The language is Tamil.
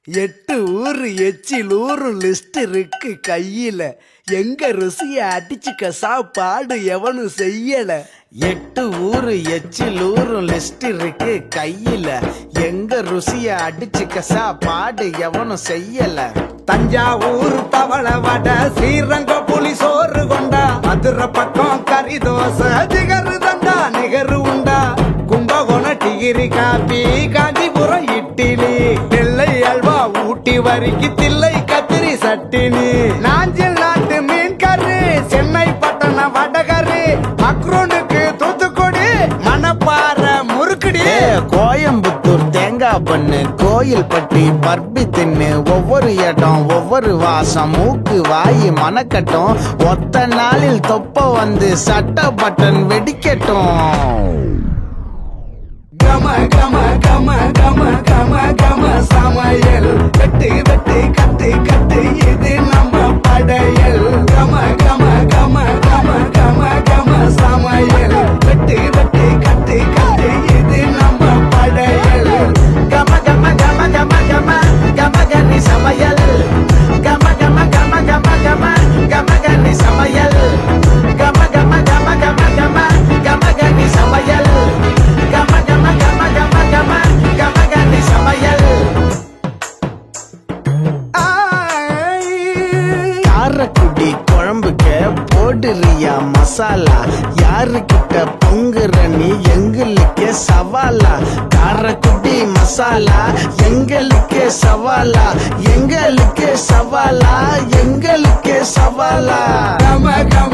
8 ஊரு எச்சில் ஊரும் லிஸ்ட் இருக்கு கையில. எங்க ருசிய அடிச்சுக்க சாப்பாடு எவனும் செய்யல. 8 ஊரு எச்சில் ஊரும் லிஸ்ட் இருக்கு கையில. எங்க ருசிய அடிச்சுக்க சாப்பாடு எவனும் செய்யல. தஞ்சாவூர் தவளை வடை, ஸ்ரீரங்க புலி சோறு கொண்டா, மதுரை பக்கம் கறி தோசை, ஜிகரு தண்டா நிகரு உண்டா, கும்பகோணம் டிகிரி காப்பி, காஞ்சிபுரம் இட்லி, நெல்லை அல்வா ஊட்டி வரிக்கு தில்லை கத்திரி சட்டினி, நாஞ்சில் நாட்டு மீன் கறி, சென்னை பட்டணம் வடகறி, மக்ரூனுக்கு தூத்துக்குடி, மணப்பாறை முறுக்குடி, கோயம்புத்தூர் தேங்காய் பண்ணு, கோயில் பட்டி பர்பி தின்னு, ஒவ்வொரு இடம் ஒவ்வொரு வாசம், மூக்கு வாயி மணக்கட்டும், ஒத்த நாளில் தொப்ப வந்து சட்ட பட்டன் வெடிக்கட்டும். கம கம கம கம கம கம சமையல், வெட்டு வெட்டு கட்டு கட்டு இது நம்ம படையல். கம கம கம கம கம கம சமையல், வெட்டு வெட்டு கட்டு கட்டு இது நம்ம படையல். கம கம கம கம கம கம கனி சமையல், கம கம கம கம கம கம கனி சமையல், கம கம கம கம கம கம கனி சமையல், கம கம கம கம கம கம கனி சமையல். காரக்குடி குழம்புக்க போடுறியா மசாலா, யாருக்கிட்ட பொங்குற நீ எங்களுக்கு சவாலா. காரக்குடி மசாலா எங்களுக்கு சவாலா, எங்களுக்கு சவாலா, எங்களுக்கு சவாலா. கம கம